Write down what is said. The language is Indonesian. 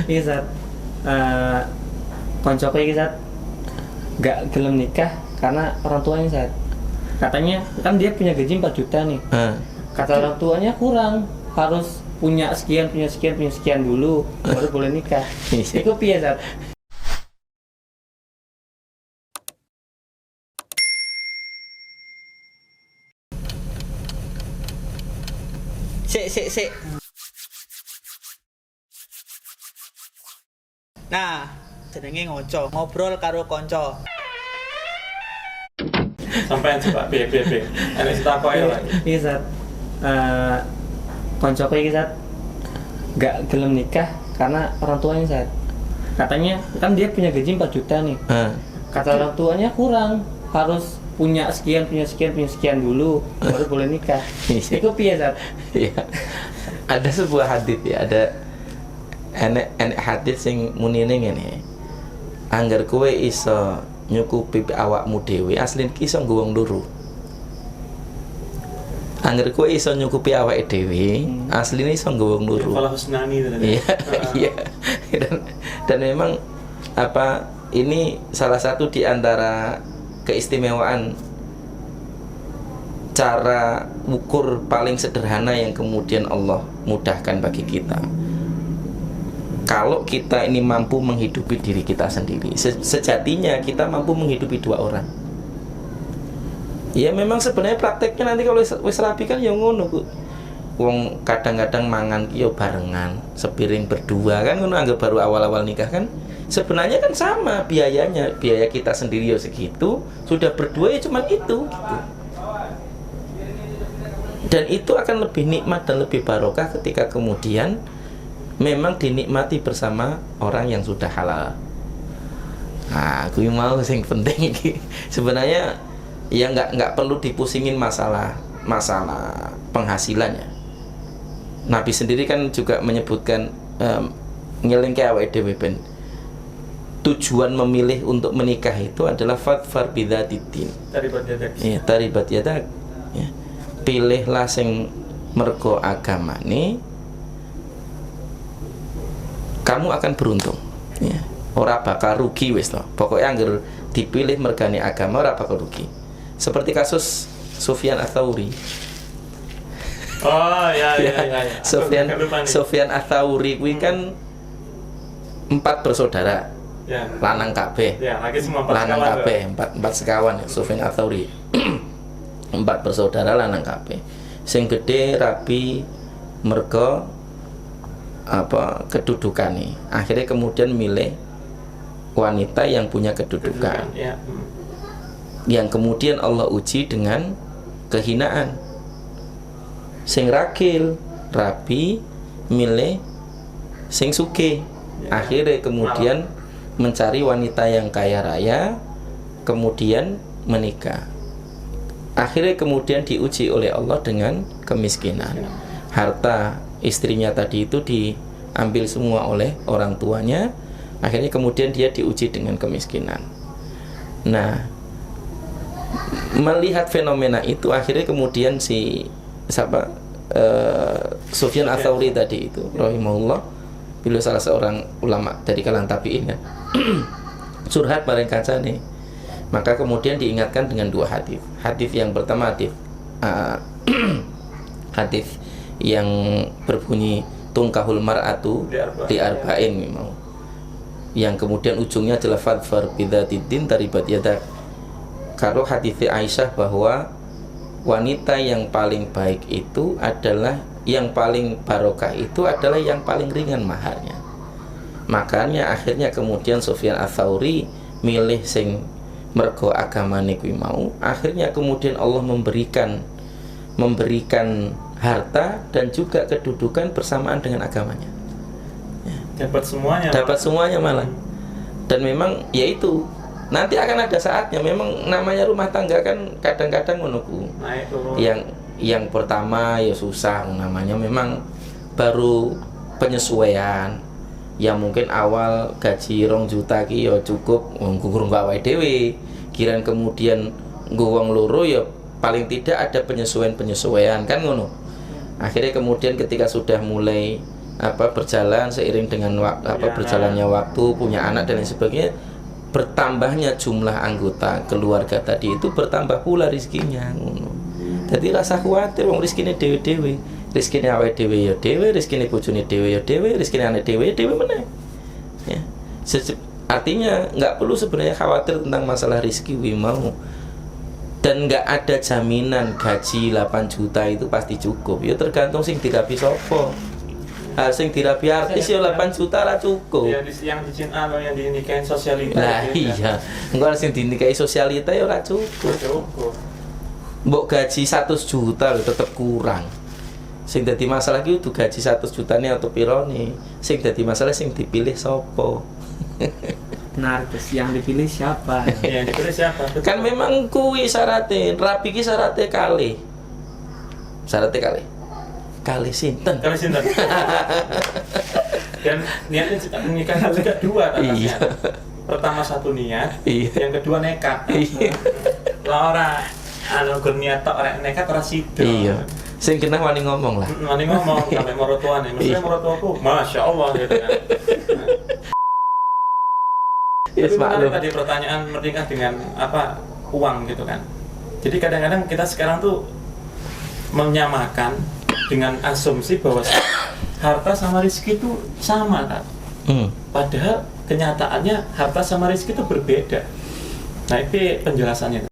Iki Sat, koncoku iki Sat nggak gelem nikah karena orang tuanya Sat. Katanya kan dia punya gaji 4 juta nih. Kata orang tuanya kurang, harus punya sekian dulu baru boleh nikah. Itu piye Sat? Sik. Nah, jenenge ngobrol karo kanca. Sampai coba B. Ada cerita apa ya lagi? Iya Sat, koncoku iki Sat nggak gelem nikah karena orang tuanya Sat. Katanya kan dia punya gaji 4 juta nih. Kata orang tuanya kurang, harus punya sekian dulu baru boleh nikah. Itu piye Sat? Iya. Ada sebuah hadits ya, ada enek hadits sing munine ngene. Angger kowe iso nyukupi awakmu dhewe, asline ki iso nggo wong loro. Angger kowe iso nyukupi awake dhewe, asline iso nggo wong loro. Kalau husnani itu. Iya. Dan memang apa ini salah satu di antara keistimewaan cara ukur paling sederhana yang kemudian Allah mudahkan bagi kita. Kalau kita ini mampu menghidupi diri kita sendiri, sejatinya kita mampu menghidupi 2 orang. Ya memang sebenarnya prakteknya nanti kalau wis rapi kan ya ngono Bu. Wong kadang-kadang mangan ki yo barengan, sepiring berdua kan ngono, anggap baru awal-awal nikah kan. Sebenarnya kan sama biayanya, biaya kita sendiri yo segitu, sudah berdua ya cuman itu gitu. Dan itu akan lebih nikmat dan lebih barokah ketika kemudian memang dinikmati bersama orang yang sudah halal. Nah, aku mau yang penting ini sebenarnya ya nggak perlu dipusingin masalah penghasilannya. Nabi sendiri kan juga menyebutkan ngelingke awake dhewe ben tujuan memilih untuk menikah itu adalah fadfar bidzatiddin. Taribat yadak. Iya, taribat yadak. Ya. Pilihlah sing mergo agamane, kamu akan beruntung. Ya. Ora bakal rugi wis to. Pokoke angger dipilih mergane agama ora bakal rugi. Seperti kasus Sufyan Ats-Tsauri. Oh ya. Sufyan Ats-Tsauri kuwi kan 4 bersaudara. Ya. Lanang kabeh. Ya, lagi semua 4 lanang kabeh, 4 sekawan Sufyan Ats-Tsauri. 4 bersaudara lanang kabeh. Sing gedhe rabi mergo apa kedudukane. Akhirnya kemudian milih wanita yang punya kedudukan. Ya. Yang kemudian Allah uji dengan kehinaan. Sing ragil, rabi milih sing sugih. Akhirnya kemudian mencari wanita yang kaya raya, kemudian menikah. Akhirnya kemudian diuji oleh Allah dengan kemiskinan. Harta istrinya tadi itu diambil semua oleh orang tuanya. Akhirnya kemudian dia diuji dengan kemiskinan. Nah, melihat fenomena itu, akhirnya kemudian Sufyan Ats-Tsauri tadi itu rahimahullah, beliau salah seorang ulama dari kalangan tabi'in ya, curhat bareng kancane. Maka kemudian diingatkan dengan 2 hadis. Hadis yang pertama hadis yang berbunyi tungkahul mar'atu di arba'in memang, yang kemudian ujungnya adalah fadfar bidzatiddin taribat yadak. Kalau hadis Aisyah bahwa wanita yang paling baik itu adalah yang paling barokah itu adalah yang paling ringan maharnya. Makanya akhirnya kemudian Sufyan Ats-Tsauri milih sing mergo agamane kuwi mau. Akhirnya kemudian Allah memberikan harta dan juga kedudukan bersamaan dengan agamanya. Dapat semuanya malah. Dan memang yaitu nanti akan ada saatnya, memang namanya rumah tangga kan kadang-kadang menunggu. Yang pertama ya susah, namanya memang baru penyesuaian. Ya mungkin awal gaji 2 juta ki ya cukup ngurung awake dhewe. Kiran kemudian nggo wong loro ya paling tidak ada penyesuaian kan ngono. Akhirnya kemudian ketika sudah mulai berjalan seiring dengan berjalannya waktu, punya anak dan lain sebagainya, bertambahnya jumlah anggota keluarga tadi itu bertambah pula rezekinya. Jadi rasa khawatir wong rezekine dhewe-dhewe. Rezekine awake dhewe ya dhewe, rezekine bojone dhewe ya dhewe, rezekine anak dhewe meneh. Ya. Artinya nggak perlu sebenarnya khawatir tentang masalah rezeki mau. Dan nggak ada jaminan gaji 8 juta itu pasti cukup. Ya tergantung sing dirabi sapa. Sing dirabi artis ya 8 juta lah cukup. Ya yang dicin yang dinikahin sosialita. Lah iya. Engko sing dinikahi sosialita ya ora cukup. Cukup. Mbok gaji 100 juta lho tetep kurang. Sing dadi masalah ki kudu gaji 100 jutane atau pirone. Sing dadi masalah sing dipilih sapa. Benar, Gus. Yang dipilih siapa? Yang dipilih siapa? Betul. Kan memang kuwi syaratnya, rapi ki syaratnya kali. Syaratnya kali. Kali sinten? Kali sinten. Dan niatnya menikah juga dua Iya. Pertama satu niat, Iya. yang kedua nekat. Iya. Lah ora gur niat tok ora nekat ora sido. Iya. Sing kena wani ngomong lah. Wani ngomong sampai marotuane, maksudnya marotuaku, Masya Allah gitu kan. Yes, Tapi menarik maklum. tadi pertanyaan menikah dengan uang gitu kan. Jadi kadang-kadang kita sekarang tuh menyamakan dengan asumsi bahwa harta sama rezeki itu sama kan. Padahal kenyataannya harta sama rezeki itu berbeda. Nah itu penjelasannya.